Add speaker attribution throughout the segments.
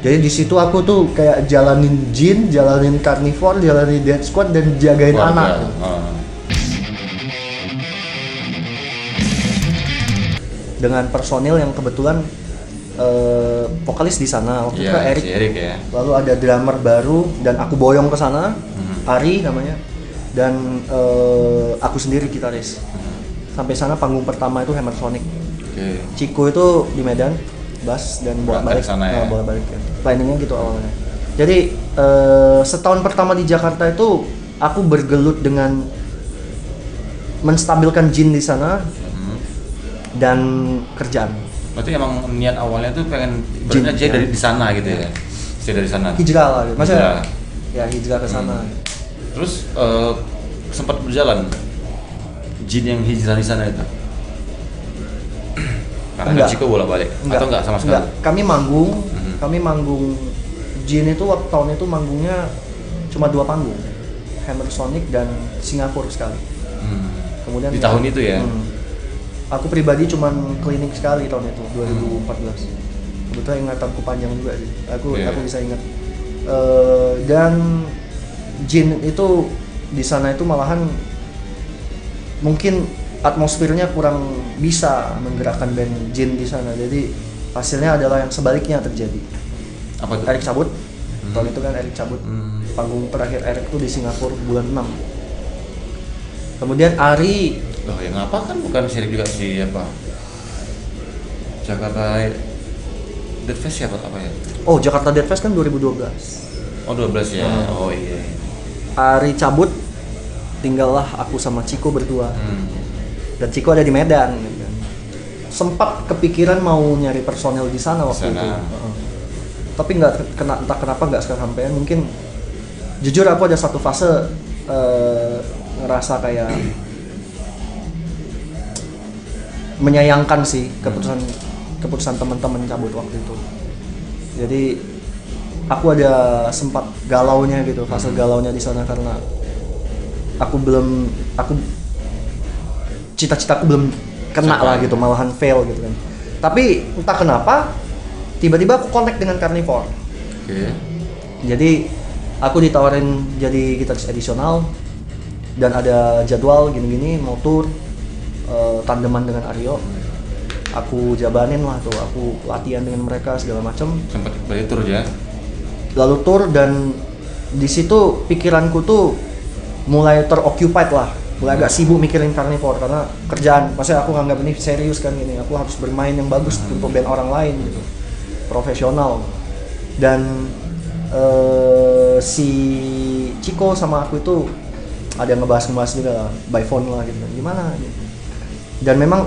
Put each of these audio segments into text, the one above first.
Speaker 1: Jadi di situ aku tuh kayak jalanin Jin, jalanin Carnivore, jalanin Death Squad dan jagain anak. Dengan personil yang kebetulan vokalis di sana waktu itu Eric.
Speaker 2: Si Eric ya.
Speaker 1: Lalu ada drummer baru dan aku boyong ke sana, Ari namanya. Dan aku sendiri gitaris. Sampai sana panggung pertama itu Hammer Sonic. Ciko itu di Medan, bass dan bolak-balik ya. Bolak-balik ya. Planningnya gitu awalnya. Jadi setahun pertama di Jakarta itu aku bergelut dengan menstabilkan Jin di sana dan kerjaan.
Speaker 2: Berarti emang niat awalnya tuh pengen berarti aja dari di sana gitu ya. Saya dari sana.
Speaker 1: Hijrah lah gitu. Maksudnya ya hijrah ke sana.
Speaker 2: Terus sempat berjalan Jin yang hijrah di sana itu. Karena Ciko bolak-balik atau enggak sama sekali?
Speaker 1: Enggak. Kami manggung Jin itu waktu tahun itu manggungnya cuma 2 panggung. Hammer Sonic dan Singapura sekali. Kemudian
Speaker 2: di tahun itu ya.
Speaker 1: Aku pribadi cuman klinik sekali tahun itu 2014. Kebetulan ingatanku panjang juga sih. Aku bisa ingat. Dan Jin itu di sana itu malahan mungkin atmosfernya kurang bisa menggerakkan band Jin di sana. Jadi hasilnya adalah yang sebaliknya terjadi.
Speaker 2: Apa itu?
Speaker 1: Eric cabut. Tahun itu kan Eric cabut. Panggung terakhir Eric itu di Singapura bulan 6. Kemudian Ari
Speaker 2: loh yang apa kan bukan Eric juga si apa? Jakarta Death Fest siapa apa ya?
Speaker 1: Oh, Jakarta Death Fest kan 2012.
Speaker 2: Oh 12 ya. Oh iya.
Speaker 1: Ari cabut, tinggallah aku sama Ciko berdua. Dan Ciko ada di Medan. Sempat kepikiran mau nyari personel di sana waktu itu. Tapi entah kenapa nggak kesampaian. Mungkin jujur aku ada satu fase ngerasa kayak menyayangkan sih keputusan teman-teman cabut waktu itu. Jadi aku ada sempat galaunya gitu, fase galaunya di sana karena cita-citaku belum kena lah gitu, malahan fail gitu kan. Tapi entah kenapa tiba-tiba aku connect dengan Carnivore. Jadi aku ditawarin jadi gitaris edisional dan ada jadwal gini-gini mau tour tandeman dengan Aryo. Aku jabanin lah tuh, aku latihan dengan mereka segala macam.
Speaker 2: Sempat balik tour ya.
Speaker 1: Lalu tour dan di situ pikiranku tuh mulai teroccupied lah, mulai agak sibuk mikirin Carnivore karena kerjaan. Maksudnya aku nganggap ini serius kan gini, aku harus bermain yang bagus untuk band orang lain gitu, profesional. Dan si Ciko sama aku itu ada ngebahas juga lah, by phone lah gitu, gimana gitu. Dan memang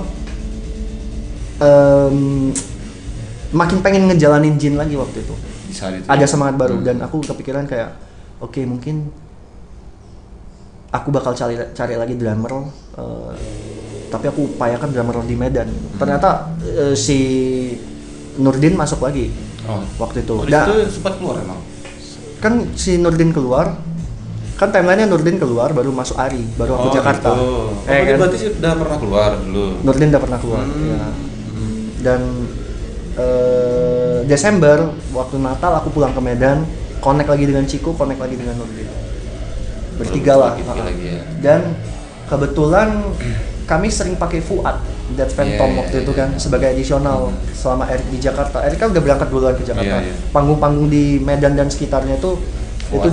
Speaker 1: makin pengen ngejalanin Jin lagi waktu itu. Ada semangat baru dan aku kepikiran kayak oke, mungkin aku bakal cari lagi drummer, tapi aku upayakan drummer di Medan. Ternyata si Nurdin masuk lagi waktu itu.
Speaker 2: Itu sempat keluar emang? Kan
Speaker 1: si Nurdin keluar, kan timelinenya Nurdin keluar, baru masuk Ari, baru aku Jakarta.
Speaker 2: Gitu.
Speaker 1: Kan?
Speaker 2: Berarti sih udah pernah keluar dulu?
Speaker 1: Nurdin udah pernah keluar, ya. Dan Desember, waktu Natal aku pulang ke Medan, connect lagi dengan Ciko, connect lagi dengan Nurdin. Bertiga lah.
Speaker 2: Lagi ya.
Speaker 1: Dan kebetulan kami sering pakai Fuad, Dead Phantom waktu itu kan sebagai edisional selama Eric di Jakarta. Eric kan udah berangkat duluan ke Jakarta. Panggung-panggung di Medan dan sekitarnya itu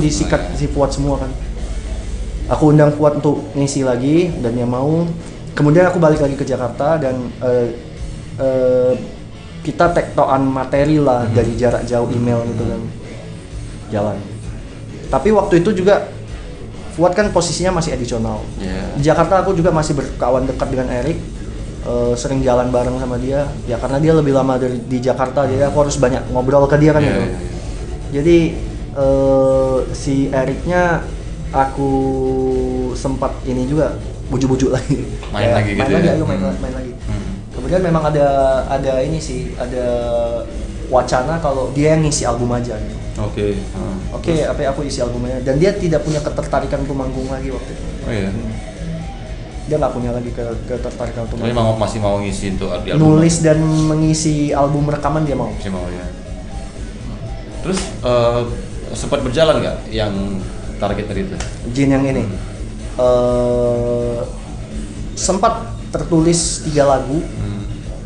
Speaker 1: disikat si Fuad semua kan. Aku undang Fuad untuk ngisi lagi dan dia mau. Kemudian aku balik lagi ke Jakarta dan kita tektokan materi lah dari jarak jauh, email gitu kan, jalan. Tapi waktu itu juga Fuad kan posisinya masih edisional. Di Jakarta aku juga masih berkawan dekat dengan Eric, sering jalan bareng sama dia. Ya karena dia lebih lama di Jakarta, jadi aku harus banyak ngobrol ke dia kan gitu. Jadi si Ericnya aku sempat ini juga bujuk-bujuk lagi.
Speaker 2: Main lagi.
Speaker 1: Main lagi. Kemudian memang ada ini sih, ada wacana kalau dia yang ngisi album aja gitu. Oke, aku isi albumnya dan dia tidak punya ketertarikan untuk manggung lagi waktu itu. Dia nggak punya lagi ketertarikan untuk manggung.
Speaker 2: Jadi masih mau ngisi untuk album.
Speaker 1: Nulis dan mengisi album rekaman dia mau.
Speaker 2: Masih mau ya. Terus sempat berjalan nggak yang target tadi itu?
Speaker 1: Jin yang ini sempat tertulis 3 lagu.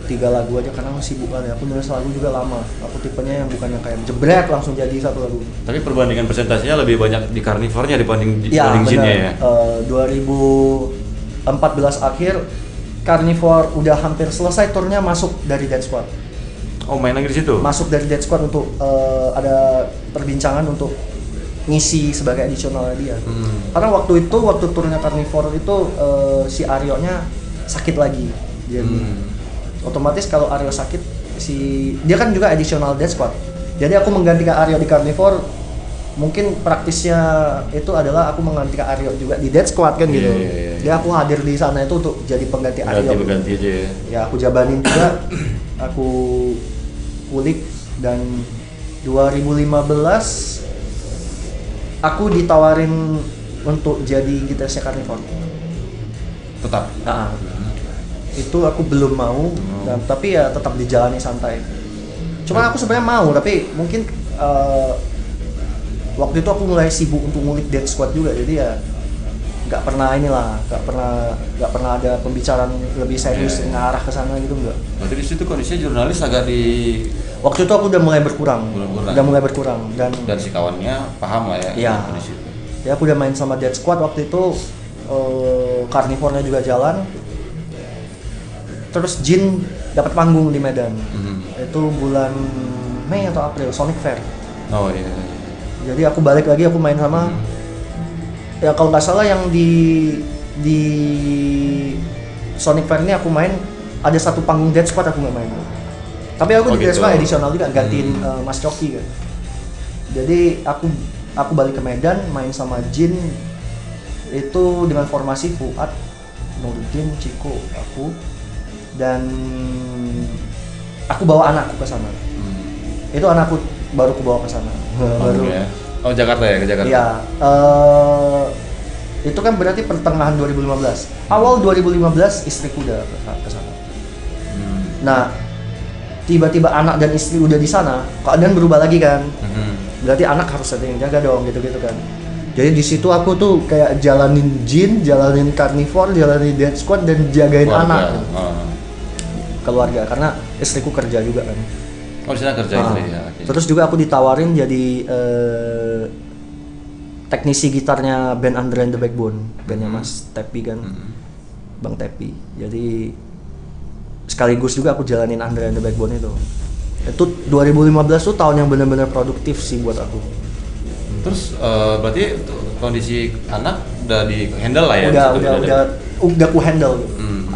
Speaker 1: 3 lagu aja karena sibuk kan ya. Aku nulis lagu juga lama. Aku tipenya yang bukan yang kayak jebret langsung jadi satu lagu.
Speaker 2: Tapi perbandingan persentasinya lebih banyak di Carnivore-nya dibanding
Speaker 1: Ya,
Speaker 2: Jin-nya ya.
Speaker 1: 2014 akhir Carnivore udah hampir selesai turnya, masuk dari Dead Squad.
Speaker 2: Oh, main lagi di situ?
Speaker 1: Masuk dari Dead Squad untuk ada perbincangan untuk ngisi sebagai additionalnya dia. Karena waktu turnya Carnivore itu si Aryo-nya sakit lagi. Jadi otomatis kalau Aryo sakit, dia kan juga additional Dead Squad. Jadi aku menggantikan Aryo di Carnivore. Mungkin praktisnya itu adalah aku menggantikan Aryo juga di Dead Squad kan gitu. Jadi aku hadir di sana itu untuk jadi pengganti Aryo.
Speaker 2: Pengganti aja ya.
Speaker 1: Ya aku jabanin juga. Aku kulik dan 2015 aku ditawarin untuk jadi gitarisnya Carnivore.
Speaker 2: Tetap.
Speaker 1: Itu aku belum mau, tapi ya tetap dijalani santai. Cuman aku sebenarnya mau, tapi mungkin waktu itu aku mulai sibuk untuk ngulik Dead Squad juga, jadi ya nggak pernah ada pembicaraan lebih serius ngarah ke sana gitu, enggak.
Speaker 2: Berarti di situ kondisinya jurnalis agak di.
Speaker 1: Waktu itu aku udah mulai berkurang. Dan
Speaker 2: si kawannya paham lah ya.
Speaker 1: Iya. Ya aku udah main sama Dead Squad waktu itu, Carnivore-nya juga jalan. Terus Jin dapat panggung di Medan. Itu bulan Mei atau April, Sonic Fair.
Speaker 2: Oh iya.
Speaker 1: Jadi aku balik lagi, aku main sama ya kalau nggak salah yang di Sonic Fair ini aku main ada satu panggung Dead Squad aku nggak main. Tapi aku di Dead Squad additional juga gantiin Mas Coki kan. Jadi aku balik ke Medan main sama Jin itu dengan formasi Fuad, Nurdin, Ciko, aku. Dan aku bawa anakku ke sana. Itu anakku baru aku bawa ke sana.
Speaker 2: Ya. Oh, Jakarta ya, ke Jakarta.
Speaker 1: Iya. Itu kan berarti pertengahan 2015. Awal 2015 istriku udah ke sana. Nah, tiba-tiba anak dan istri udah di sana, keadaan berubah lagi kan. Berarti anak harus ada yang jaga dong, gitu-gitu kan. Jadi di situ aku tuh kayak jalanin Jin, jalanin Carnivore, jalanin Dead Squad dan jagain anak. Keluarga, karena istriku kerja juga kan.
Speaker 2: Oh, di sana kerja istri ya.
Speaker 1: Terus juga aku ditawarin jadi teknisi gitarnya band Andre and the Backbone, bandnya Mas Tepi kan, Bang Tepi. Jadi sekaligus juga aku jalanin Andre and the Backbone itu. Itu 2015 tuh tahun yang benar-benar produktif sih buat aku.
Speaker 2: Terus berarti kondisi anak udah di handle lah ya?
Speaker 1: Udah ku handle.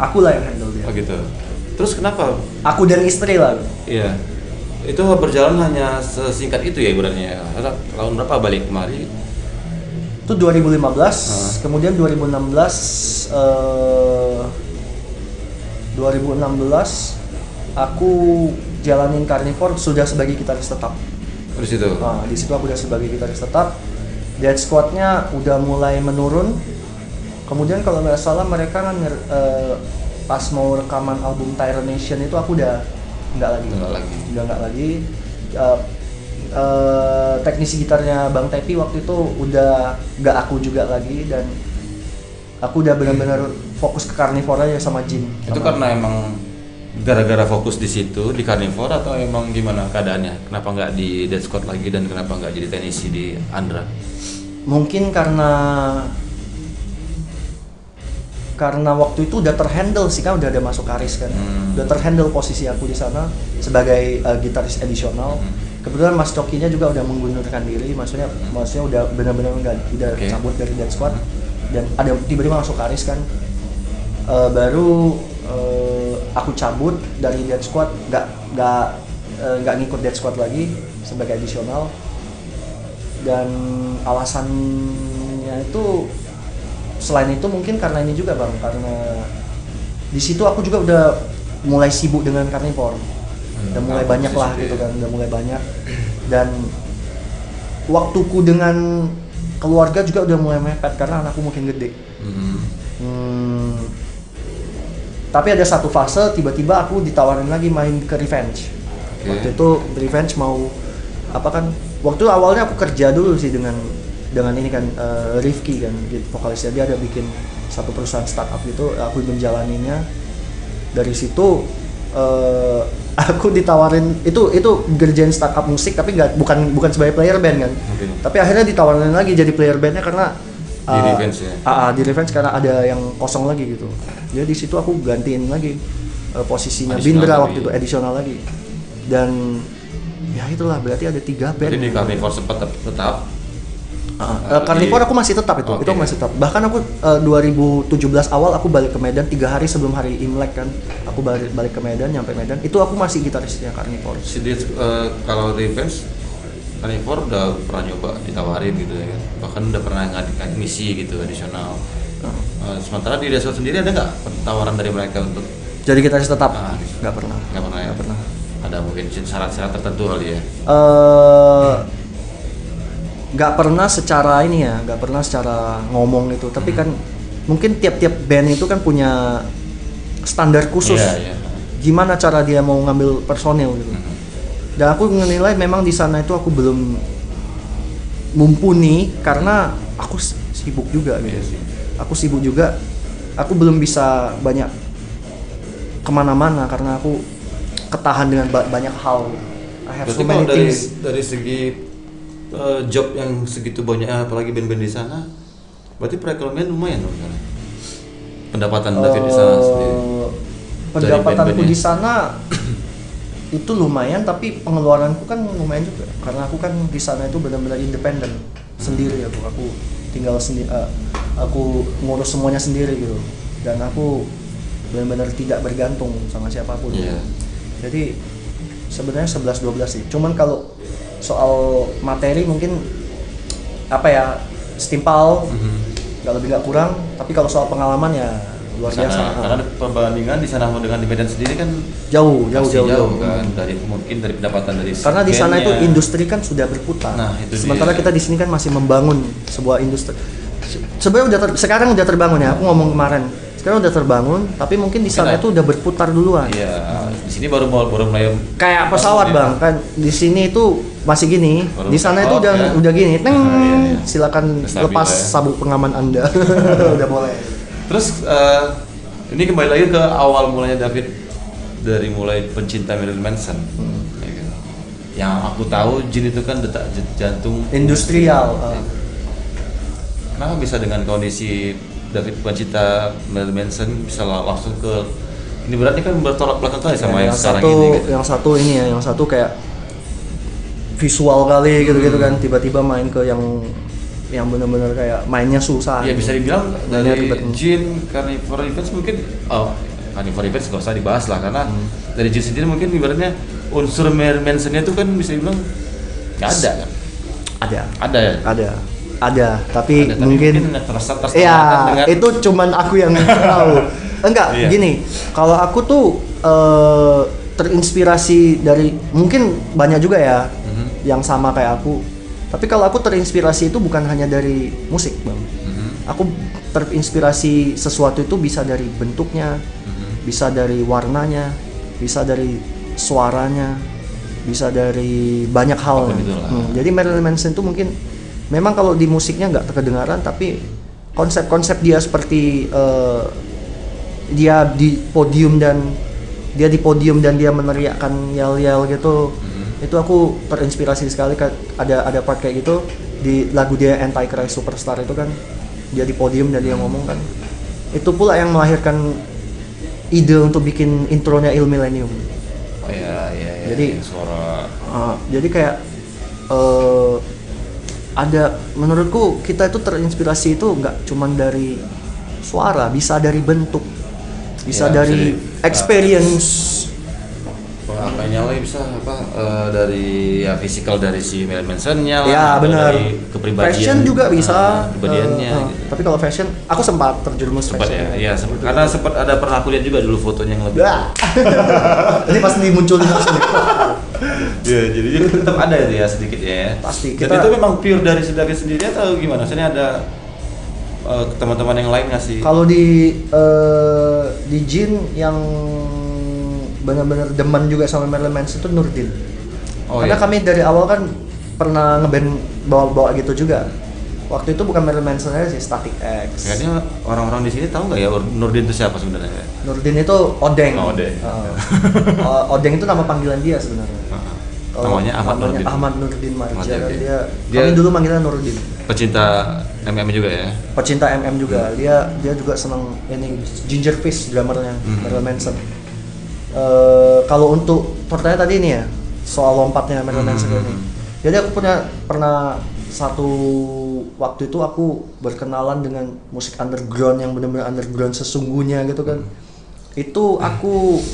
Speaker 1: Aku lah yang handle dia.
Speaker 2: Oh gitu. Terus kenapa?
Speaker 1: Aku dan istri lah.
Speaker 2: Iya. Itu berjalan hanya sesingkat itu ya ibaratnya. Tahun berapa balik kemari?
Speaker 1: Itu 2015. Kemudian 2016 aku jalanin Carnivore sudah sebagai gitaris tetap.
Speaker 2: Di situ.
Speaker 1: Di situ aku udah sebagai gitaris tetap. Dead Squad-nya udah mulai menurun. Kemudian kalau nggak salah mereka kan pas mau rekaman album Tyranation itu aku udah nggak lagi. Teknisi gitarnya Bang Tepi waktu itu udah nggak aku juga lagi, dan aku udah benar-benar fokus ke Carnivore aja sama Jin.
Speaker 2: Itu karena emang gara-gara fokus di situ di Carnivore atau emang gimana keadaannya? Kenapa nggak di Dead Squad lagi dan kenapa nggak jadi teknisi di Andra?
Speaker 1: Mungkin karena waktu itu udah terhandle sih kan, udah ada masuk Karis kan, udah terhandle posisi aku di sana sebagai gitaris additional. Kebetulan Mas Cokinya juga udah mengundurkan diri, maksudnya udah benar-benar udah cabut dari Dead Squad, dan ada tiba-tiba masuk Karis kan. Baru aku cabut dari Dead Squad, nggak ngikut Dead Squad lagi sebagai additional, dan alasannya itu selain itu mungkin karena ini juga Bang, karena di situ aku juga udah mulai sibuk dengan Carnivore, udah mulai banyak lah gitu kan, udah mulai banyak, dan waktuku dengan keluarga juga udah mulai mepet karena anakku makin gede. Tapi ada satu fase tiba-tiba aku ditawarin lagi main ke Revenge. Waktu itu Revenge mau apa kan waktu awalnya aku kerja dulu sih dengan ini kan Rifki kan vokalisnya, dia ada bikin satu perusahaan startup gitu, aku menjalaninya. Dari situ aku ditawarin itu gerjain startup musik tapi bukan sebagai player band kan. Tapi akhirnya ditawarin lagi jadi player bandnya karena
Speaker 2: di Revenge ya.
Speaker 1: Di Revenge karena ada yang kosong lagi gitu. Jadi di situ aku gantiin lagi posisinya Bindra waktu itu, additional lagi. Dan ya itulah berarti ada 3 band.
Speaker 2: Jadi di Carnivore sempat tetap.
Speaker 1: Carnivore aku masih tetap itu. Itu masih tetap. Bahkan aku 2017 awal aku balik ke Medan 3 hari sebelum hari Imlek kan. Aku balik ke Medan, nyampe Medan. Itu aku masih gitarisnya Carnivore.
Speaker 2: Kalau Revenge Carnivore udah pernah nyoba ditawarin gitu ya kan. Bahkan udah pernah ngisi gitu additional. Sementara di Desert sendiri ada nggak tawaran dari mereka untuk
Speaker 1: jadi gitaris tetap? Nggak pernah.
Speaker 2: Nggak pernah. Ada mungkin syarat-syarat tertentu kali ya?
Speaker 1: Nggak pernah secara ini ya, nggak pernah secara ngomong itu. Tapi kan mungkin tiap-tiap band itu kan punya standar khusus. Gimana cara dia mau ngambil personil gitu. Dan aku menilai memang di sana itu aku belum mumpuni karena aku sibuk juga gitu. Aku sibuk juga. Aku belum bisa banyak kemana-mana karena aku ketahan dengan banyak hal. I have so many things.
Speaker 2: Dari segi job yang segitu banyak, apalagi band-band di sana, berarti perekonomian lumayan dong kan? Pendapatan David di sana sendiri.
Speaker 1: Pendapatanku di sana itu lumayan, tapi pengeluaranku kan lumayan juga karena aku kan di sana itu benar-benar independen sendiri. Aku tinggal sendiri, aku ngurus semuanya sendiri gitu, dan aku benar-benar tidak bergantung sama siapapun. Jadi sebenarnya 11-12 sih. Cuman kalau soal materi mungkin apa ya, setimpal, nggak lebih nggak kurang. Tapi kalau soal pengalaman ya luar biasa.
Speaker 2: Karena perbandingan di sana dengan di Medan sendiri kan
Speaker 1: jauh
Speaker 2: kan, dari mungkin dari pendapatan dari
Speaker 1: karena di sana itu industri kan sudah berputar. Sementara kita di sini kan masih membangun sebuah industri. Sebenarnya sekarang udah terbangun ya. Aku ngomong kemarin. Sekarang udah terbangun, tapi mungkin di sana itu udah berputar duluan.
Speaker 2: Iya, di sini baru mulai
Speaker 1: kayak pesawat Bang, kan di sini itu masih gini, di sana itu udah gini. Silakan lepas sabuk pengaman Anda. Udah boleh.
Speaker 2: Terus ini kembali lagi ke awal mulanya David, dari mulai pencinta Marilyn Manson. Yang aku tahu Jin itu kan detak jantung
Speaker 1: industrial.
Speaker 2: Kenapa bisa dengan kondisi David pencinta Marilyn Manson bisa langsung ke ini, berarti kan bertolak belakang kali sama yang sekarang ini gitu.
Speaker 1: Yang satu kayak visual kali gitu kan, tiba-tiba main ke yang benar-benar kayak mainnya susah.
Speaker 2: Ya bisa dibilang dari Jin, Carnivore Revenge mungkin Carnivore Revenge nggak usah dibahas lah karena dari Jin sendiri mungkin ibaratnya unsur Marilyn Manson-nya itu kan bisa dibilang nggak ada kan? Ada, tapi mungkin
Speaker 1: terasa ya dengan itu cuman aku yang tahu. Enggak, gini, kalau aku tuh terinspirasi dari, mungkin banyak juga ya yang sama kayak aku. Tapi kalau aku terinspirasi itu bukan hanya dari musik, Bang. Aku terinspirasi sesuatu itu bisa dari bentuknya, bisa dari warnanya, bisa dari suaranya, bisa dari banyak hal. Jadi Marilyn Manson itu mungkin memang kalau di musiknya nggak terkedengaran, tapi konsep-konsep dia seperti dia di podium dan dia meneriakkan yel-yel gitu. Itu aku terinspirasi sekali. Ada part kayak gitu di lagu dia Antichrist Superstar itu kan, dia di podium dan dia ngomong kan. Itu pula yang melahirkan ide untuk bikin intronya Il Millennium. Jadi
Speaker 2: suara.
Speaker 1: Jadi kayak ada, menurutku kita itu terinspirasi itu nggak cuma dari suara, bisa dari bentuk, bisa dari experience.
Speaker 2: Apanya lagi bisa dari fisikal dari si Marilyn Manson-nya
Speaker 1: ya benar,
Speaker 2: dari kepribadian,
Speaker 1: fashion juga bisa
Speaker 2: kepribadiannya gitu.
Speaker 1: Tapi kalau fashion aku sempat terjerumus fashion
Speaker 2: karena sempat ada pernah aku lihat juga dulu fotonya yang lebih
Speaker 1: ini pas dimunculin langsung
Speaker 2: ya, jadi tetap ada itu ya sedikit ya
Speaker 1: pasti.
Speaker 2: Dan itu memang pure dari David sendiri atau gimana? Maksudnya ada teman-teman yang lain ngasih?
Speaker 1: Kalau di Jin yang benar-benar demen juga sama Marilyn Manson itu Nurdin. Karena kami dari awal kan pernah ngeband bawa-bawa gitu juga. Waktu itu bukan Marilyn Manson aja sih, Static X.
Speaker 2: Kayaknya orang-orang di sini tahu nggak ya Nurdin itu siapa sebenarnya?
Speaker 1: Nurdin itu Odeng.
Speaker 2: Odeng.
Speaker 1: Odeng itu nama panggilan dia sebenarnya.
Speaker 2: Namanya
Speaker 1: Ahmad Nurdin Marja. Dia kami dulu manggilnya Nurdin.
Speaker 2: Pecinta MM juga ya?
Speaker 1: Pecinta MM juga. Dia juga senang ini Ginger Fish drummernya Marilyn Manson. Kalau untuk pertanyaan tadi ini ya soal lompatnya Marilyn Manson ini. Jadi aku pernah satu waktu itu aku berkenalan dengan musik underground yang benar-benar underground sesungguhnya gitu kan. Itu aku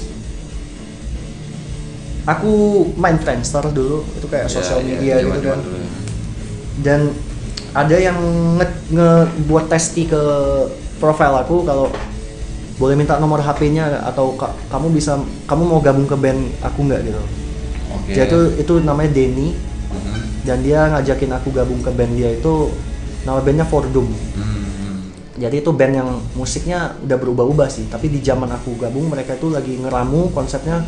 Speaker 1: main Friendster dulu, itu kayak sosial media gitu kan. Dan ada yang buat testi ke profile aku kalau boleh minta nomor HP-nya atau kamu mau gabung ke band aku nggak gitu. Jadi itu namanya Denny. Dan dia ngajakin aku gabung ke band dia, itu nama bandnya Fordum. Jadi itu band yang musiknya udah berubah-ubah sih, tapi di zaman aku gabung mereka itu lagi ngeramu konsepnya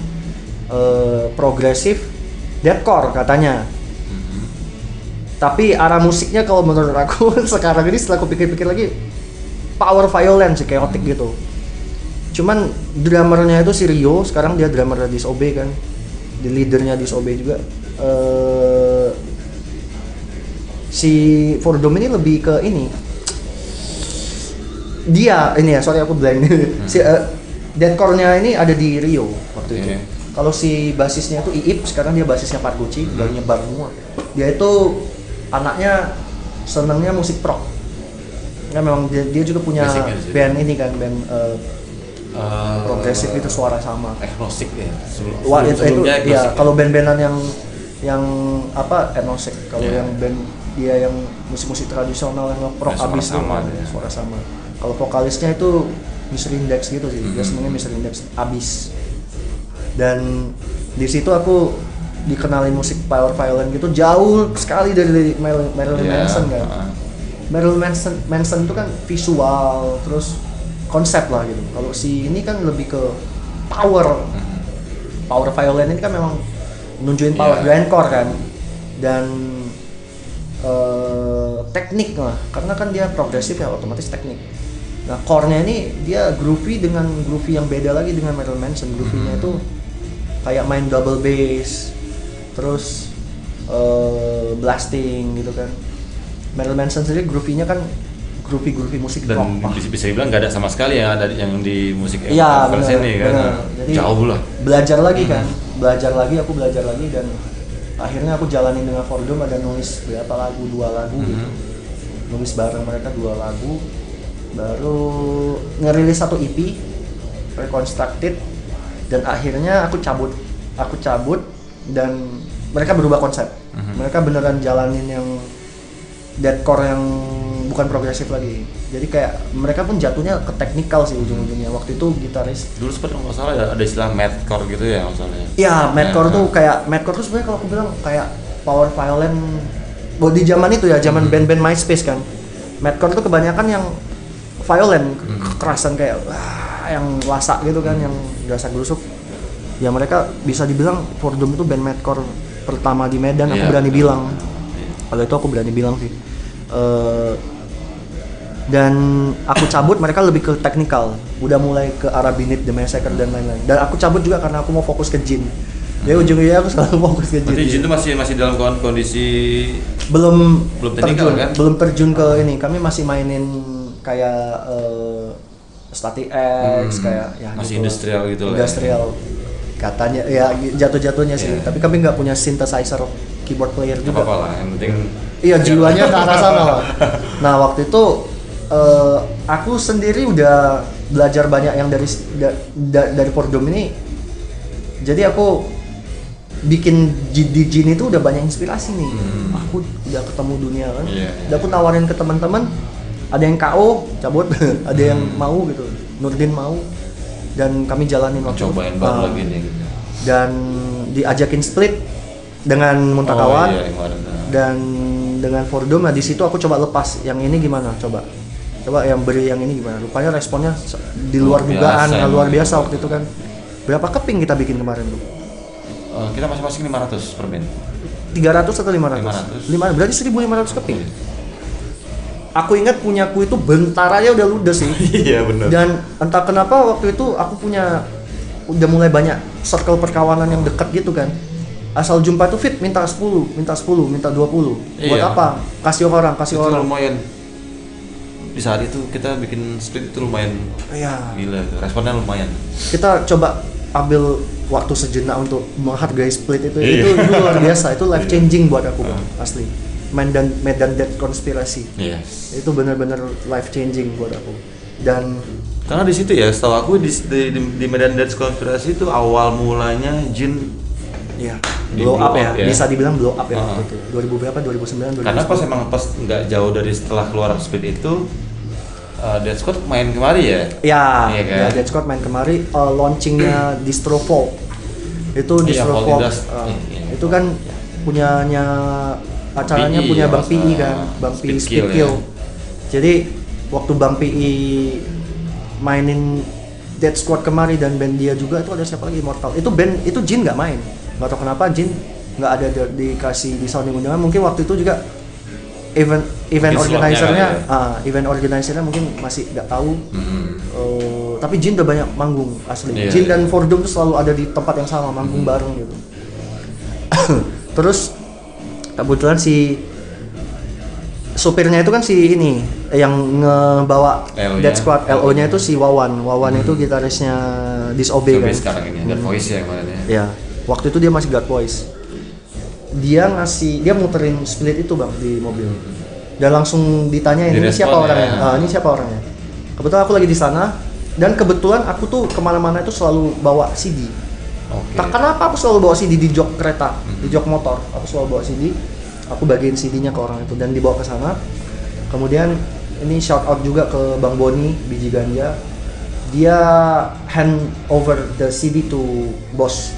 Speaker 1: progresif deathcore katanya. Tapi arah musiknya kalau menurut aku sekarang ini setelah aku pikir-pikir lagi power violence sih, chaotic gitu. Cuman drummernya itu si Rio, sekarang dia drummer Disobey kan, di leadernya Disobey juga. Si Fordum ini lebih ke ini. Dia ini ya, sorry aku blank. Si deathcore-nya ini ada di Rio waktu itu. Kalau si basisnya itu Iip, sekarang dia basisnya Pargucci, udah nyebar semua. Dia itu anaknya senangnya musik prog. Ya memang dia juga punya band ini kan, band progresif itu suara sama.
Speaker 2: Agnostik ya.
Speaker 1: Sebelumnya itu ya, kalau band-bandan yang apa agnostik. Kalau yang band dia yang musik-musik tradisional yang prog abis tuh suara sama. Kalau vokalisnya itu Mr. Index gitu sih, dia sebenarnya Mr. Index abis. Dan di situ aku dikenalin musik power violin gitu jauh sekali dari Marilyn Manson kan. Marilyn Manson itu kan visual terus konsep lah gitu. Kalau si ini kan lebih ke power violin ini kan memang nunjukin power grindcore kan, dan teknik lah, karena kan dia progresif ya otomatis teknik. Nah core-nya ini dia groovy dengan groovy yang beda lagi dengan Marilyn Manson. Groovy-nya itu kayak main double bass, terus blasting gitu kan. Marilyn Manson sendiri groovy-nya kan groovy musik
Speaker 2: dan
Speaker 1: rock.
Speaker 2: Dan bisa dibilang nggak ada sama sekali yang ada yang di musik
Speaker 1: ini kan. Jadi, jauh lah. Belajar lagi aku belajar lagi dan akhirnya aku jalanin dengan Fordum, ada nulis berapa lagu, 2 lagu gitu. Nulis bareng mereka 2 lagu. Baru ngerilis 1 EP Reconstructed, dan akhirnya aku cabut dan mereka berubah konsep. Mereka beneran jalanin yang deathcore yang bukan progresif lagi. Jadi kayak mereka pun jatuhnya ke teknikal sih ujung-ujungnya. Waktu itu gitaris
Speaker 2: dulu seperti nggak salah ada istilah madcore gitu ya maksudnya.
Speaker 1: Iya, madcore tuh kayak madcore tuh sebenarnya kalau aku bilang kayak power violin. Di zaman itu ya, zaman band-band MySpace kan. Madcore tuh kebanyakan yang violin, kekerasan kayak yang lasak gitu kan, yang gasak gerusuk. Ya mereka bisa dibilang Fordum itu band madcore pertama di Medan, aku berani bilang. Kalau itu aku berani bilang sih. Dan aku cabut, mereka lebih ke teknikal, udah mulai ke arah Beneath the Massacre dan lain-lain. Dan aku cabut juga karena aku mau fokus ke Jin. Jadi ujung-ujungnya aku selalu fokus ke Jin.
Speaker 2: Berarti Jin itu masih dalam kondisi
Speaker 1: belum
Speaker 2: terjun kan?
Speaker 1: Belum terjun ke ini. Kami masih mainin kayak Static X, kayak ya
Speaker 2: masih
Speaker 1: gitu
Speaker 2: industrial gitu lah.
Speaker 1: Industrial. Katanya ya jatuh-jatuhnya sih, tapi kami nggak punya synthesizer keyboard player juga.
Speaker 2: Apa-apa lah, yang penting
Speaker 1: iya jiwanya ke arah sana lah. Nah waktu itu aku sendiri udah belajar banyak yang dari Fordum ini. Jadi aku bikin di Jin itu udah banyak inspirasi nih. Aku udah ketemu dunia kan. Udah aku nawarin ke teman-teman, ada yang KO cabut, ada yang mau gitu. Nurdin mau, dan kami jalanin waktu
Speaker 2: cobain baru lagi nih gitu.
Speaker 1: Dan diajakin split dengan Muntakawan dan dengan Fordum. Nah di situ aku coba lepas yang ini gimana, coba yang beri yang ini gimana. Rupanya responnya di luar dugaan, luar biasa waktu itu kan. Berapa keping kita bikin kemarin tuh?
Speaker 2: kita masing-masing 500 per band.
Speaker 1: 300 atau 500? 500. Berarti 1.500 keping. Aku ingat punyaku itu bentar aja udah ludes sih.
Speaker 2: Iya benar.
Speaker 1: Dan entah kenapa waktu itu aku udah mulai banyak circle perkawanan yang dekat gitu kan. Asal jumpa tuh fit minta 10, minta 20. Buat apa? Kasih orang.
Speaker 2: Itu lumayan. Di saat itu kita bikin split itu lumayan.
Speaker 1: Iya.
Speaker 2: Gila, responnya lumayan.
Speaker 1: Kita coba ambil waktu sejenak untuk menghargai split itu. Itu luar biasa, itu life changing buat aku Bang, asli. Medan Death Konspirasi.
Speaker 2: Yes.
Speaker 1: Itu benar-benar life changing buat aku. Dan
Speaker 2: karena di situ ya, setahu aku di Medan Death Konspirasi itu awal mulanya Jin
Speaker 1: blow up ya. Bisa dibilang blow up ya waktu itu. 2000 berapa? 2009, 2010.
Speaker 2: Karena pas nggak jauh dari setelah keluar split itu Death Squad main kemari ya?
Speaker 1: Ya,
Speaker 2: iya kan?
Speaker 1: Death Squad main kemari, launchingnya Distro Vault. Itu Distro Vault. Itu kan punyanya acaranya
Speaker 2: PI,
Speaker 1: punya Bang PI kan, Bang PI Speedkill.
Speaker 2: Ya.
Speaker 1: Jadi waktu Bang PI mainin Death Squad kemari dan band dia juga itu ada siapa lagi, Immortal. Itu band itu Jin nggak main. Nggak tahu kenapa Jin nggak ada dikasih di sounding undangan. Mungkin waktu itu juga event organizer-nya mungkin masih nggak tahu. Tapi Jin udah banyak manggung asli. Jin dan Fordum tuh selalu ada di tempat yang sama, manggung bareng gitu. Terus kebetulan si supirnya itu kan si ini yang ngebawa Death Squad, LO-nya itu si Wawan itu gitarisnya Disobey kan.
Speaker 2: Sekarang ini God Voice ya kemarin ya.
Speaker 1: Ya, waktu itu dia masih God Voice. Dia muterin split itu Bang di mobil. Dan langsung ditanyain ini siapa orangnya? Ini siapa orangnya? Kebetulan aku lagi di sana dan kebetulan aku tuh kemana-mana itu selalu bawa CD. Tak kenapa aku selalu bawa CD di jok kereta, di jok motor. Aku selalu bawa CD. Aku bagiin CD-nya ke orang itu dan dibawa ke sana. Kemudian ini shout out juga ke Bang Boni Biji Ganja. Dia hand over the CD to bos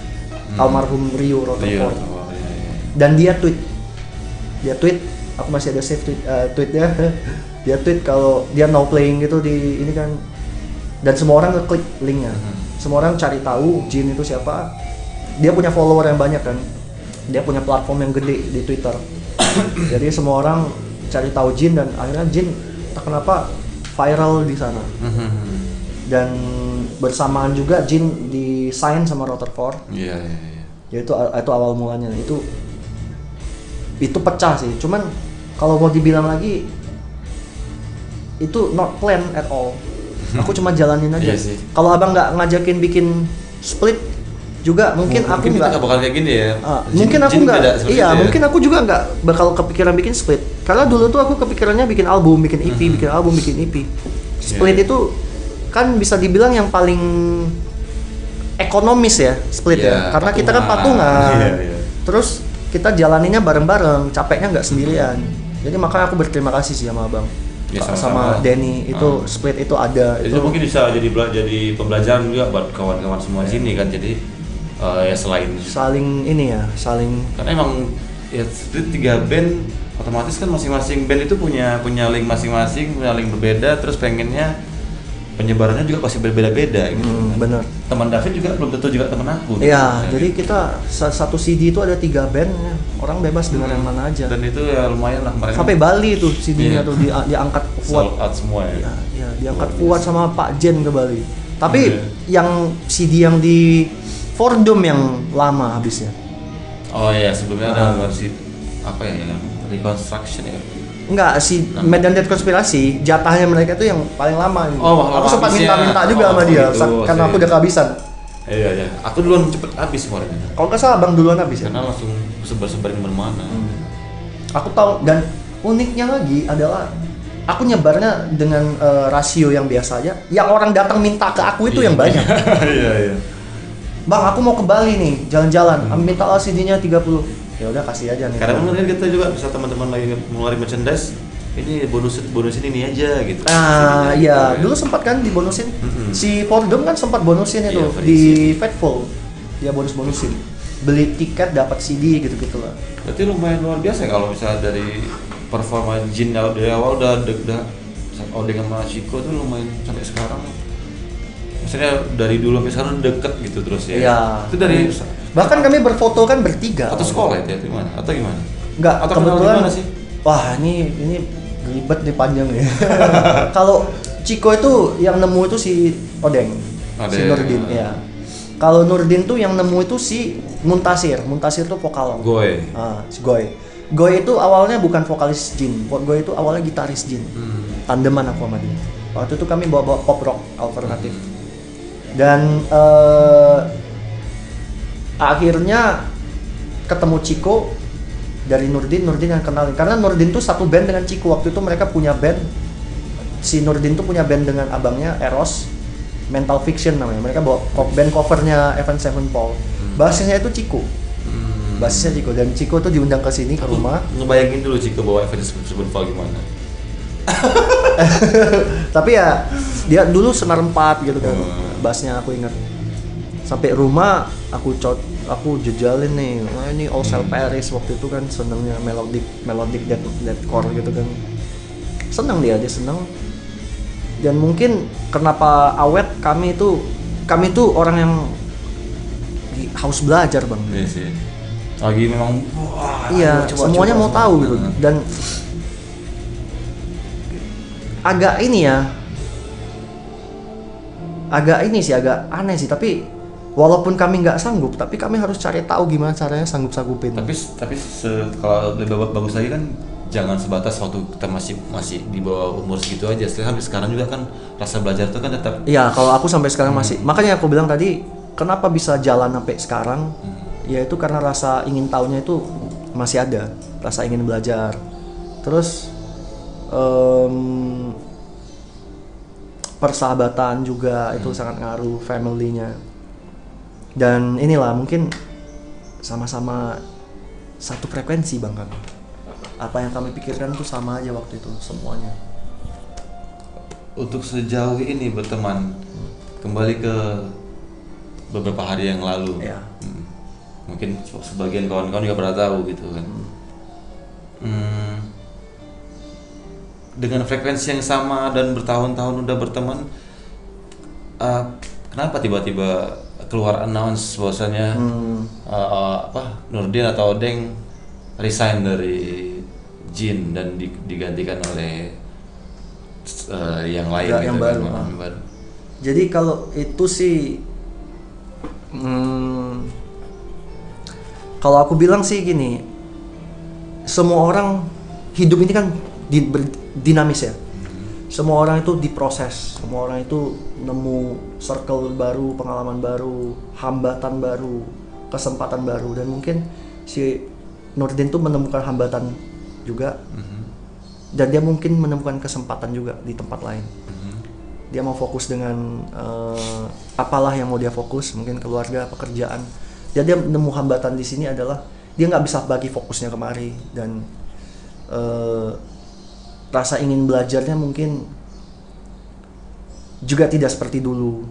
Speaker 1: almarhum Rio Rutherford. Dan dia tweet, aku masih ada save tweetnya. Dia tweet kalau dia now playing gitu di ini kan. Dan semua orang ngeklik linknya. Semua orang cari tahu Jin itu siapa. Dia punya follower yang banyak kan. Dia punya platform yang gede di Twitter. Jadi semua orang cari tahu Jin dan akhirnya Jin tak kenapa viral di sana. Dan bersamaan juga Jin di-sign sama Rutherford. Iya. Itu awal mulanya. Itu pecah sih. Cuman kalau mau dibilang lagi itu not planned at all. Aku cuma jalanin aja. Kalau abang nggak ngajakin bikin split juga mungkin aku nggak
Speaker 2: bakal kayak gini ya.
Speaker 1: Mungkin aku nggak. Iya, mungkin aku juga nggak bakal kepikiran bikin split. Karena dulu tuh aku kepikirannya bikin album, bikin EP, bikin album, bikin EP. Split itu kan bisa dibilang yang paling ekonomis ya, split ya. Karena kita kan patungan. Terus kita jalaninnya bareng-bareng, capeknya nggak sendirian. Jadi makanya aku berterima kasih sih sama abang. Sama Denny itu split itu ada.
Speaker 2: Itu mungkin bisa jadi pembelajaran juga buat kawan-kawan semua sini kan. Jadi ya saling
Speaker 1: ini ya, saling.
Speaker 2: Karena emang ya split 3 band otomatis kan masing-masing band itu punya link masing-masing, punya link berbeda, terus pengennya penyebarannya juga pasti berbeda-beda gitu.
Speaker 1: Bener.
Speaker 2: Teman David juga belum tentu juga teman aku.
Speaker 1: Iya, gitu. Jadi kita satu CD itu ada 3 band, ya. Orang bebas dengan yang mana aja.
Speaker 2: Dan itu ya lumayan lah kemarin.
Speaker 1: Sampai Bali tuh CD-nya tuh diangkat Fuad.
Speaker 2: Sold out semua ya.
Speaker 1: Iya, diangkat Fuad sama Pak Jen ke Bali. Tapi yang CD yang di Fordum yang lama habisnya.
Speaker 2: Oh iya, sebelumnya ada versi apa ya, yang reconstruction ya.
Speaker 1: Enggak, si Medan Death Konspirasi jatahnya mereka tuh yang paling lama.
Speaker 2: Aku
Speaker 1: sempat minta juga sama dia karena aku udah kehabisan.
Speaker 2: Iya. Aku duluan cepet habis kemarin.
Speaker 1: Kalau nggak salah abang duluan habis ya?
Speaker 2: Karena langsung sebar-sebarin kemana-mana.
Speaker 1: Aku tahu, dan uniknya lagi adalah aku nyebarnya dengan rasio yang biasa aja. Yang orang datang minta ke aku itu yang banyak.
Speaker 2: Iya.
Speaker 1: Bang, aku mau ke Bali nih, jalan-jalan. Minta CD-nya 30. Ya udah kasih aja nih.
Speaker 2: Kadang mungkin kita juga bisa teman-teman lagi ngeluarin merchandise, ini bonusin ini aja gitu.
Speaker 1: Iya, dulu sempat kan dibonusin. Si Fordum kan sempat bonusin itu di Fatful. Dia bonusin. Beli tiket dapat CD gitu-gitu lah.
Speaker 2: Berarti lumayan luar biasa kalau misalnya dari performa Jin dari awal udah dengan sama Chico tuh lumayan sampai sekarang. Maksudnya dari dulu sampai sekarang deket gitu terus ya.
Speaker 1: Iya.
Speaker 2: Itu dari
Speaker 1: Bahkan kami berfoto kan bertiga.
Speaker 2: Atau sekolah itu ya, gimana? Atau gimana?
Speaker 1: Enggak,
Speaker 2: atau
Speaker 1: kebetulan
Speaker 2: gimana sih?
Speaker 1: Wah, ini ribet nih panjang ya. Kalau Ciko itu yang nemu itu si Odeng. Si Nurdin ya. Kalau Nurdin tuh yang nemu itu si Muntasir. Muntasir tuh vokal.
Speaker 2: Goy.
Speaker 1: Si Goy. Goy itu awalnya bukan vokalis Jin. Goy itu awalnya gitaris Jin. Tandeman aku sama dia. Waktu itu kami bawa pop rock alternatif. Dan akhirnya ketemu Ciko dari Nurdin yang kenalin. Karena Nurdin tuh satu band dengan Ciko. Waktu itu mereka punya band. Si Nurdin tuh punya band dengan abangnya Eros, Mental Fiction namanya. Mereka bawa band covernya Avenged Sevenfold. Basisnya itu Ciko. Basisnya Ciko, dan Ciko tuh diundang ke sini ke rumah.
Speaker 2: Ngebayangin dulu Ciko bawa Avenged Sevenfold gimana.
Speaker 1: Tapi ya dia dulu Senar 4 gitu kan. Bassnya aku ingat. Sampai rumah aku jejalin nih. Wah, ini All Cell Paris waktu itu kan senengnya melodic deathcore gitu kan. Seneng dia seneng. Dan mungkin kenapa awet kami tuh orang yang harus belajar bang.
Speaker 2: Iya sih. Lagi memang
Speaker 1: iya semuanya mau tahu gitu. Dan agak aneh sih, tapi walaupun kami nggak sanggup, tapi kami harus cari tahu gimana caranya sanggupin.
Speaker 2: Tapi kalau lebih bagus lagi kan jangan sebatas waktu kita masih di bawah umur segitu aja. Sampai sekarang juga kan rasa belajar itu kan tetap.
Speaker 1: Iya, kalau aku sampai sekarang masih. Makanya aku bilang tadi, kenapa bisa jalan sampai sekarang? Ya itu karena rasa ingin tahunya itu masih ada, rasa ingin belajar. Terus persahabatan juga itu sangat ngaruh, family-nya. Dan inilah mungkin sama-sama satu frekuensi bang kan. Apa yang kami pikirkan tuh sama aja waktu itu semuanya.
Speaker 2: Untuk sejauh ini berteman, kembali ke beberapa hari yang lalu.
Speaker 1: Ya.
Speaker 2: Mungkin sebagian kawan-kawan juga pernah tahu gitu kan. Dengan frekuensi yang sama dan bertahun-tahun udah berteman, kenapa tiba-tiba keluar announce bahwasanya Nurdin atau Odeng resign dari Jin dan digantikan oleh yang lain
Speaker 1: yang baru. Jadi kalau itu sih kalau aku bilang sih gini, semua orang hidup ini kan dinamis ya. Semua orang itu diproses, semua orang itu nemu circle baru, pengalaman baru, hambatan baru, kesempatan baru, dan mungkin si Nurdin tuh menemukan hambatan juga, dan dia mungkin menemukan kesempatan juga di tempat lain. Dia mau fokus dengan apalah yang mau dia fokus, mungkin keluarga, pekerjaan. Jadi dia nemu hambatan di sini adalah dia nggak bisa bagi fokusnya kemari, dan rasa ingin belajarnya mungkin juga tidak seperti dulu.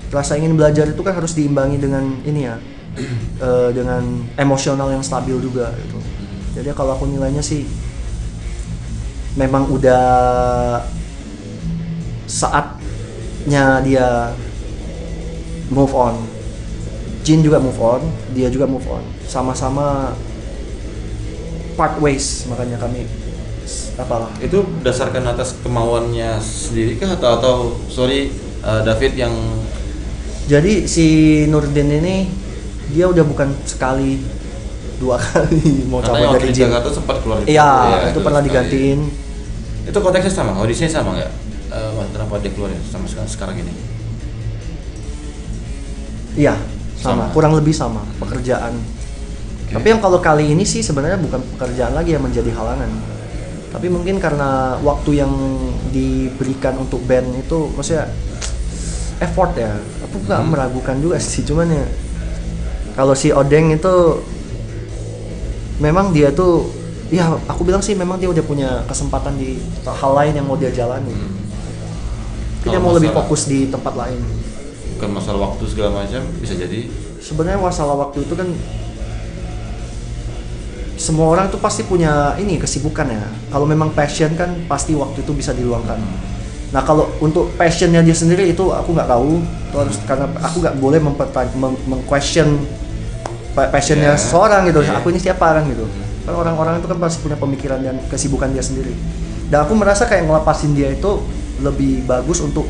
Speaker 1: Rasa ingin belajar itu kan harus diimbangi dengan ini ya, dengan emosional yang stabil juga gitu. Jadi kalau aku nilainya sih memang udah saatnya dia move on. Jin juga move on, dia juga move on. Sama-sama part ways, makanya kami apalah.
Speaker 2: Itu berdasarkan atas kemauannya sendiri kah atau David yang.
Speaker 1: Jadi si Nurdin ini dia udah bukan sekali, 2 kali mau coba dari Jin.
Speaker 2: Jakarta sempat keluar.
Speaker 1: Iya, itu pernah digantiin.
Speaker 2: Itu konteksnya sama, audisinya sama nggak? Kenapa dia keluar sama sekarang ini?
Speaker 1: Iya, sama, kurang lebih sama pekerjaan. Tapi yang kalau kali ini sih sebenarnya bukan pekerjaan lagi yang menjadi halangan. Tapi mungkin karena waktu yang diberikan untuk band itu, maksudnya effort ya. Aku nggak meragukan juga sih, cuman ya kalau si Odeng itu memang dia tuh, ya aku bilang sih memang dia udah punya kesempatan di hal lain yang mau dia jalani. Dia mau lebih fokus di tempat lain.
Speaker 2: Bukan masalah waktu segala macam, bisa jadi.
Speaker 1: Sebenarnya masalah waktu itu kan semua orang tuh pasti punya ini kesibukan ya. Kalau memang passion kan pasti waktu itu bisa diluangkan. Nah kalau untuk passionnya dia sendiri itu aku nggak tahu. Itu harus, karena aku nggak boleh meng-question passionnya seseorang gitu.
Speaker 2: Yeah.
Speaker 1: Aku ini siapa kan gitu. Kan orang-orang itu kan pasti punya pemikiran dan kesibukan dia sendiri. Dan aku merasa kayak ngelepasin dia itu lebih bagus untuk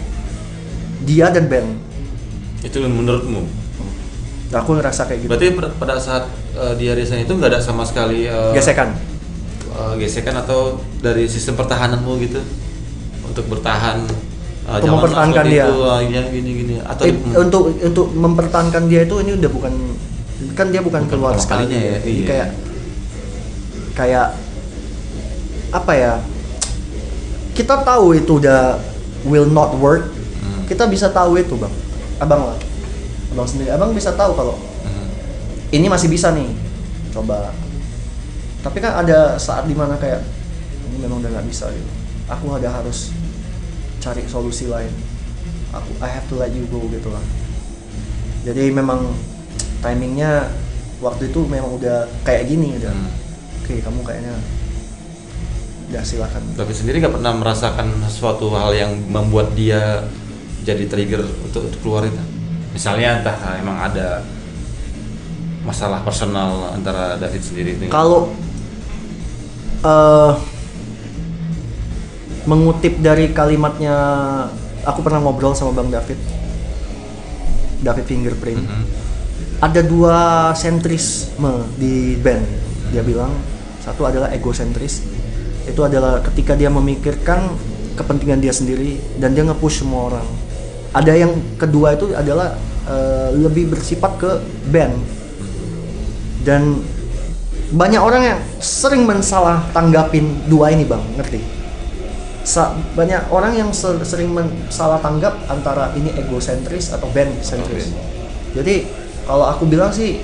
Speaker 1: dia dan band.
Speaker 2: Itu menurutmu?
Speaker 1: Nah, aku ngerasa kayak gitu.
Speaker 2: Berarti pada saat dia resign itu nggak ada sama sekali
Speaker 1: gesekan
Speaker 2: atau dari sistem pertahananmu gitu untuk bertahan
Speaker 1: untuk mempertahankan dia
Speaker 2: yang gini atau
Speaker 1: untuk mempertahankan dia itu ini udah bukan dia bukan keluar sekalinya ya. Jadi kayak apa ya, kita tahu itu udah will not work. Kita bisa tahu itu bang, abang sendiri, abang bisa tahu kalau ini masih bisa nih coba, tapi kan ada saat dimana kayak ini memang udah nggak bisa gitu, aku harus cari solusi lain, I have to let you go gitu lah. Jadi memang timingnya waktu itu memang udah kayak gini udah. Oke, kamu kayaknya udah silakan.
Speaker 2: Tapi sendiri nggak pernah merasakan suatu hal yang membuat dia jadi trigger untuk keluar itu? Misalnya entah emang ada masalah personal antara David sendiri dengan
Speaker 1: kalau mengutip dari kalimatnya, aku pernah ngobrol sama Bang David Fingerprint. Ada 2 sentrisme di band. Dia bilang satu adalah egosentris, itu adalah ketika dia memikirkan kepentingan dia sendiri dan dia nge-push semua orang. Ada yang kedua itu adalah lebih bersifat ke band, dan banyak orang yang sering mensalah tanggapin 2 ini bang, ngerti? Banyak orang yang sering salah tanggap antara ini egosentris atau band sentris. Jadi kalau aku bilang sih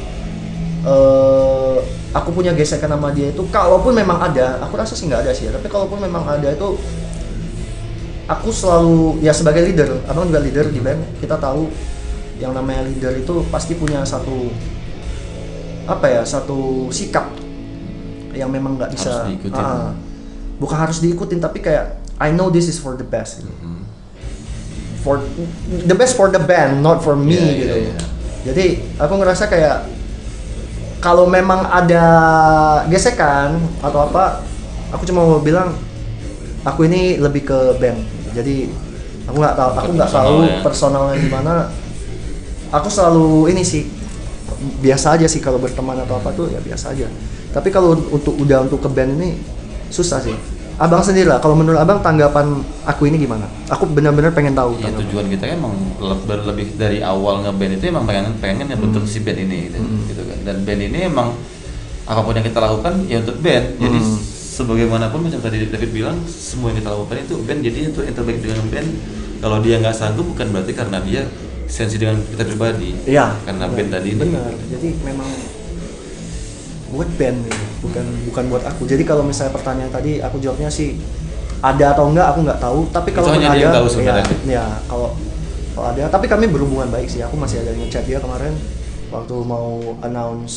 Speaker 1: aku punya gesekan sama dia itu, kalaupun memang ada, aku rasa sih nggak ada sih ya, tapi kalaupun memang ada itu aku selalu ya sebagai leader, abang juga leader di band, kita tahu yang namanya leader itu pasti punya satu sikap yang memang nggak bisa bukan harus diikutin, tapi kayak I know this is for the best, for the best for the band, not for me gitu. Jadi aku ngerasa kayak kalau memang ada gesekan atau apa, aku cuma mau bilang aku ini lebih ke band. Jadi aku nggak tahu personalnya gimana. Aku selalu ini sih biasa aja sih kalau berteman atau apa tuh ya biasa aja. Tapi kalau untuk ke band ini susah sih. Abang sendiri lah, kalau menurut abang tanggapan aku ini gimana? Aku benar-benar pengen tahu.
Speaker 2: Ya, tujuan kita kan emang lebih dari awal ngeband itu emang pengen bentuk si band ini gitu kan. Dan band ini emang apapun yang kita lakukan ya untuk band. Jadi sebagaimanapun macam tadi David bilang, semua yang kita lakukan itu band. Jadi untuk yang terbaik dengan band. Kalau dia nggak sanggup bukan berarti karena dia sensi dengan kita pribadi.
Speaker 1: Iya.
Speaker 2: Karena band tadi ini.
Speaker 1: Benar. Jadi memang buat band nih, bukan buat aku. Jadi kalau misalnya pertanyaan tadi aku jawabnya sih ada atau enggak aku nggak tahu, tapi kalau ada kalau ada, tapi kami berhubungan baik sih. Aku masih ada ngechat dia kemarin waktu mau announce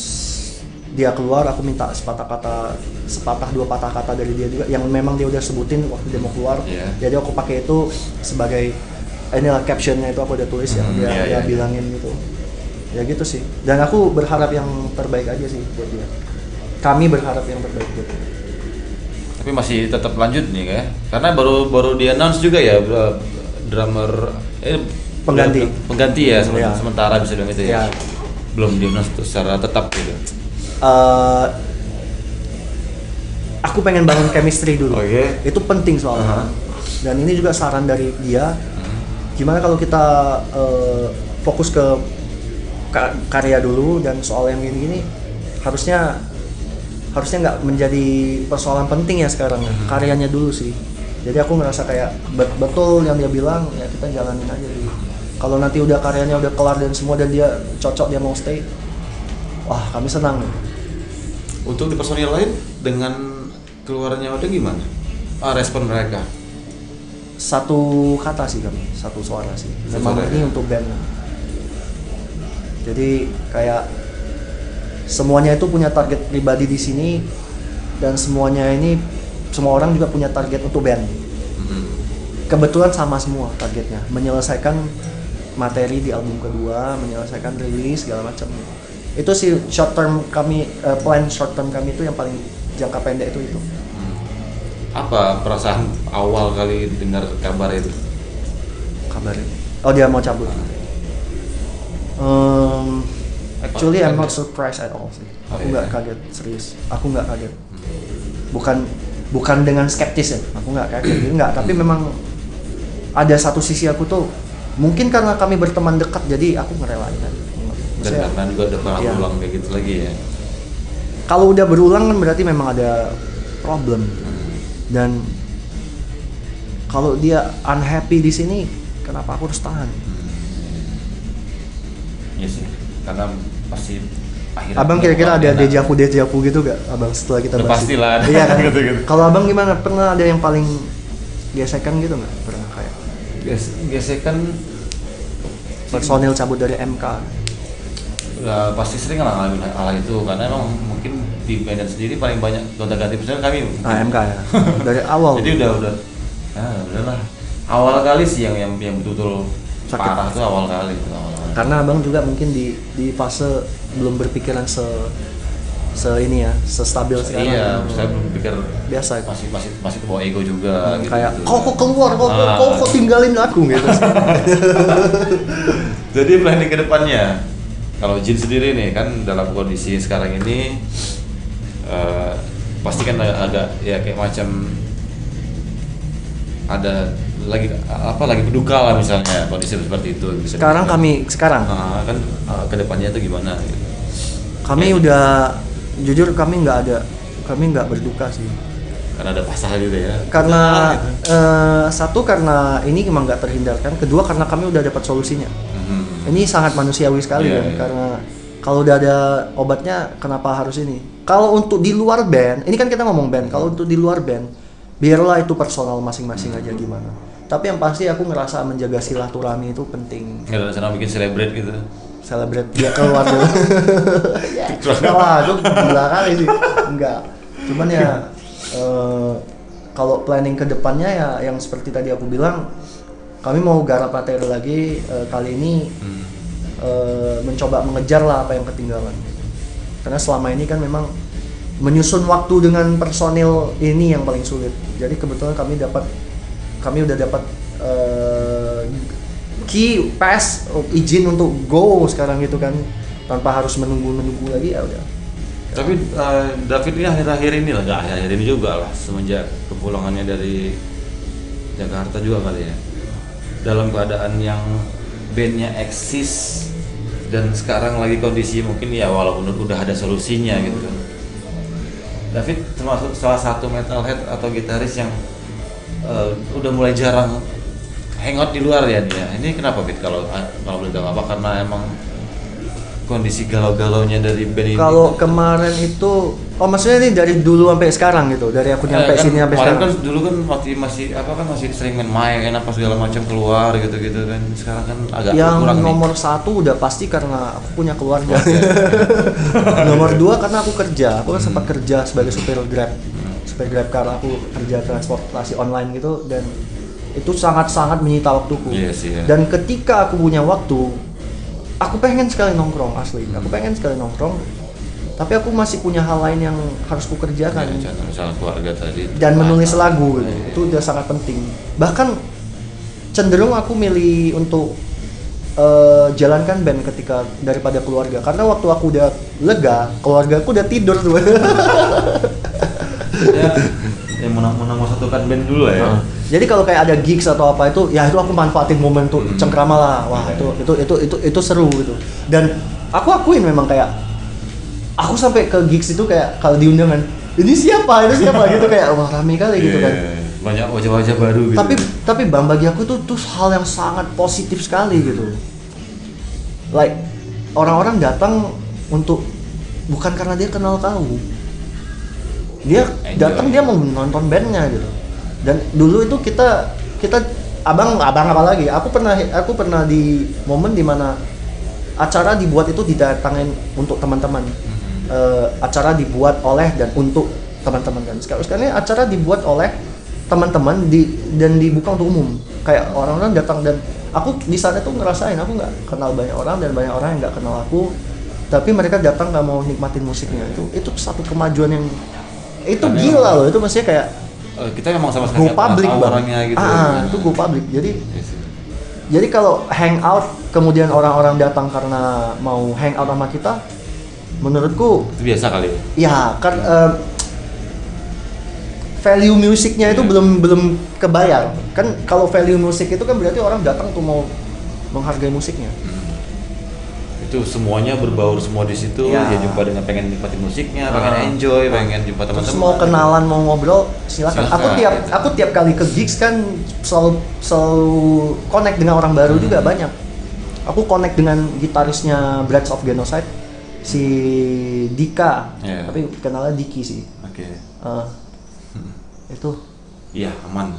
Speaker 1: dia keluar, aku minta sepatah dua patah kata dari dia juga yang memang dia udah sebutin waktu dia mau keluar. Jadi aku pakai itu sebagai inilah captionnya, itu aku udah tulis yang dia bilangin gitu. Ya gitu sih, dan aku berharap yang terbaik aja sih buat dia. Kami berharap yang terbaik buat dia.
Speaker 2: Tapi masih tetap lanjut nih kayak, karena baru di announce juga ya drummer pengganti ya sementara bisa bilang itu ya. Belum di announce secara tetap gitu.
Speaker 1: Aku pengen bangun chemistry dulu. Itu penting soalnya. Dan ini juga saran dari dia. Gimana kalau kita fokus ke karya dulu, dan soal yang gini-gini harusnya nggak menjadi persoalan penting ya sekarang. Karyanya dulu sih. Jadi aku ngerasa kayak betul yang dia bilang, ya kita jalanin aja dulu. Kalau nanti udah karyanya udah kelar dan semua dan dia cocok, dia mau stay, wah kami senang.
Speaker 2: Untuk di personil lain dengan keluarnya udah gimana? Respon mereka?
Speaker 1: Satu kata sih kami, satu suara sih. Memang ini untuk band. Jadi kayak semuanya itu punya target pribadi di sini, dan semua orang juga punya target untuk band. Kebetulan sama semua targetnya, menyelesaikan materi di album kedua, menyelesaikan rilis segala macam. Itu sih short term kami, plan short term kami itu yang paling jangka pendek itu.
Speaker 2: Apa perasaan awal kali dengar kabar itu?
Speaker 1: Kabarnya, oh dia mau cabut. Actually I'm not surprised at all sih. Aku nggak kaget, serius. Aku nggak kaget. Bukan dengan skeptis ya. Aku nggak kaget, nggak. Tapi memang ada satu sisi aku tuh, mungkin karena kami berteman dekat, jadi aku ngerelain kan.
Speaker 2: Dan karena juga udah pernah ulang kayak gitu lagi ya.
Speaker 1: Kalau udah berulang kan berarti memang ada problem. Dan kalau dia unhappy di sini, kenapa aku harus tahan?
Speaker 2: Iya sih, karena pasti akhirnya.
Speaker 1: Abang kira-kira ada dejavu gitu gak, abang, setelah kita bahas?
Speaker 2: Pastilah.
Speaker 1: Iya kan.
Speaker 2: Gitu.
Speaker 1: Kalau abang gimana? Pernah ada yang paling gesekan gitu nggak? Pernah kayak?
Speaker 2: Gesekan.
Speaker 1: Personil cabut dari MK.
Speaker 2: Ya, pasti sering lah ngalamin hal itu, karena emang mungkin di Medan sendiri paling banyak gonta-ganti personil kami.
Speaker 1: MK ya. Dari awal.
Speaker 2: Jadi udah. Nah, udahlah. Awal kali sih yang betul-betul
Speaker 1: sakit.
Speaker 2: Parah tuh awal kali.
Speaker 1: Karena abang juga mungkin di fase belum berpikiran se ini ya, stabil sekarang.
Speaker 2: Iya, saya belum pikir
Speaker 1: biasa itu.
Speaker 2: Masih kebawa ego juga gitu.
Speaker 1: Kayak kok keluar, kok tinggalin aku gitu.
Speaker 2: Jadi planning ke depannya, kalau Jin sendiri nih kan dalam kondisi sekarang ini pasti kan agak ya kayak macam ada lagi berduka lah misalnya kondisi seperti itu.
Speaker 1: Sekarang kan
Speaker 2: ke depannya itu gimana gitu.
Speaker 1: Kami udah jujur kami nggak berduka sih.
Speaker 2: Karena ada pasal gitu ya.
Speaker 1: Karena satu karena ini memang nggak terhindarkan, kedua karena kami udah dapat solusinya. Ini sangat manusiawi sekali kan. Karena kalau udah ada obatnya, kenapa harus ini? Kalau untuk di luar band, ini kan kita ngomong band. Kalau untuk di luar band, biarlah itu personal masing-masing aja gimana. Tapi yang pasti aku ngerasa menjaga silaturahmi itu penting.
Speaker 2: Nggak ada cara bikin celebrate gitu.
Speaker 1: Celebrate dia keluar dulu. Enggak lah, itu gila kali sih. Enggak. Cuman ya kalau planning ke depannya ya yang seperti tadi aku bilang, kami mau garap materi lagi kali ini mencoba mengejar lah apa yang ketinggalan. Karena selama ini kan memang menyusun waktu dengan personil ini yang paling sulit. Jadi kebetulan kami udah dapat key pass izin untuk go sekarang gitu kan, tanpa harus menunggu lagi ya udah.
Speaker 2: Tapi David ini akhir-akhir ini lah, nggak akhir-akhir ini juga lah, semenjak kepulangannya dari Jakarta juga kali ya, dalam keadaan yang bandnya eksis dan sekarang lagi kondisi mungkin ya walaupun udah ada solusinya gitu kan. David termasuk salah satu metalhead atau gitaris yang udah mulai jarang hangout di luar ya dia. Ini kenapa Fit kalau boleh tahu, apa karena emang kondisi galau-galaunya dari band ini?
Speaker 1: Kalau kemarin itu, maksudnya ini dari dulu sampai sekarang gitu, dari aku nyampe sini sampai sekarang.
Speaker 2: Kan dulu kan masih sering main apa segala macam keluar gitu kan. Sekarang kan agak
Speaker 1: yang
Speaker 2: kurang nih.
Speaker 1: Nomor satu udah pasti karena aku punya keluarga. Nomor dua karena aku kerja, aku kan sempat kerja sebagai supir Grab car, aku kerja transportasi online gitu, dan itu sangat-sangat menyita waktuku.
Speaker 2: Yes, yeah.
Speaker 1: Dan ketika aku punya waktu, aku pengen sekali nongkrong asli. Aku pengen sekali nongkrong, tapi aku masih punya hal lain yang harus ku kerjakan.
Speaker 2: Ya, misalnya keluarga tadi.
Speaker 1: Dan menulis lagu gitu. Itu udah sangat penting. Bahkan cenderung aku milih untuk jalankan band ketika daripada keluarga. Karena waktu aku udah lega, keluarga aku udah tidur tuh.
Speaker 2: Ya mau satukan band dulu lah ya.
Speaker 1: Jadi kalau kayak ada gigs atau apa itu, ya itu aku manfaatin momen tuh cengkrama lah. Wah, itu seru gitu. Dan aku akuin memang kayak aku sampai ke gigs itu kayak kalau diundang kan, ini siapa gitu kayak wah rame kali gitu kan.
Speaker 2: Banyak wajah-wajah baru gitu.
Speaker 1: Tapi Bang, bagi aku tuh hal yang sangat positif sekali gitu. Like orang-orang datang untuk bukan karena dia kenal kau. Dia datang, dia mau nonton bandnya gitu. Dan dulu itu kita abang apa lagi? Aku pernah di momen dimana acara dibuat itu didatangin untuk teman-teman. Acara dibuat oleh dan untuk teman-teman kan. Sekarang acara dibuat oleh teman-teman dan dibuka untuk umum. Kayak orang-orang datang, dan aku di sana tuh ngerasain aku nggak kenal banyak orang dan banyak orang yang nggak kenal aku. tapi mereka datang nggak mau nikmatin musiknya. Itu satu kemajuan yang itu gila loh. Itu maksudnya kayak
Speaker 2: kita memang sama sekali
Speaker 1: go public
Speaker 2: orangnya gitu.
Speaker 1: Itu go public. Jadi kalau hangout kemudian orang-orang datang karena mau hangout sama kita, menurutku
Speaker 2: itu biasa kali.
Speaker 1: Ya kan value musiknya itu belum kebayar. Kan kalau value musik itu kan berarti orang datang tuh mau menghargai musiknya.
Speaker 2: Itu semuanya berbaur semua di situ. Ya jumpa dengan pengen nikmatin musiknya, pengen enjoy, pengen jumpa teman-teman.
Speaker 1: Terus mau kenalan, mau ngobrol, silakan. Aku tiap kali ke gigs kan selalu connect dengan orang baru juga banyak. Aku connect dengan gitarisnya Brides of Genocide, si Dika, tapi kenalnya Diki sih.
Speaker 2: Oke.
Speaker 1: Itu.
Speaker 2: Iya, aman.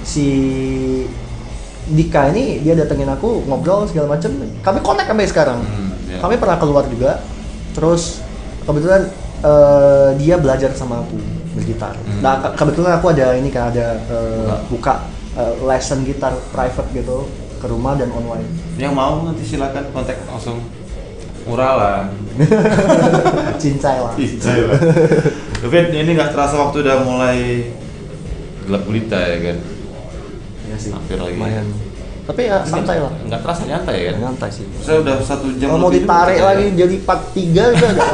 Speaker 1: Si Dika ini dia datengin aku, ngobrol segala macem. Kami connect sampai sekarang. Kami pernah keluar juga. Terus kebetulan dia belajar sama aku bergitar. Nah kebetulan aku ada ini kan ada buka lesson gitar private gitu ke rumah dan online.
Speaker 2: Yang mau nanti silakan kontak langsung, murah lah.
Speaker 1: Cincai lah.
Speaker 2: Tapi ini nggak terasa waktu udah mulai gelap gulita ya kan.
Speaker 1: Iya sih.
Speaker 2: Hampir lagi.
Speaker 1: Lumayan. Tapi ya santai lah.
Speaker 2: Nggak terasa nyantai ya kan?
Speaker 1: Nyantai sih.
Speaker 2: Saya udah 1 jam.
Speaker 1: Kalau mau ditarik lagi jadi part 3 udah enggak.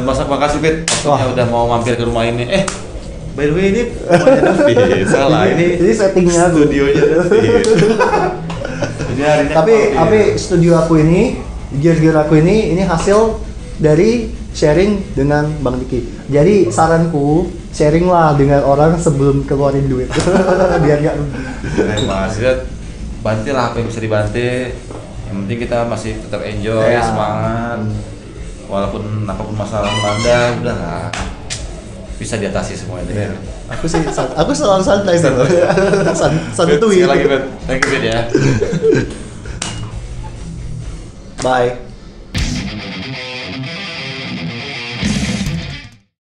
Speaker 2: Makasih Fit. Waktunya udah mau mampir ke rumah ini. By the way ini rumahnya David. Salah ini
Speaker 1: settingnya
Speaker 2: studionya David. Jadi hari ini
Speaker 1: tapi studio aku ini, gear aku ini hasil dari sharing dengan Bang Diki. Jadi saranku sharing lah dengan orang sebelum keluarin duit biar nggak rugi.
Speaker 2: Maksudnya bantu lah apa yang bisa dibantu. Yang penting kita masih tetap enjoy, semangat. Walaupun apapun masalah melanda, udah lah. Bisa diatasi semua itu.
Speaker 1: Aku selalu santai sih. Santuy.
Speaker 2: Sekali lagi, thank you ya.
Speaker 1: Bye.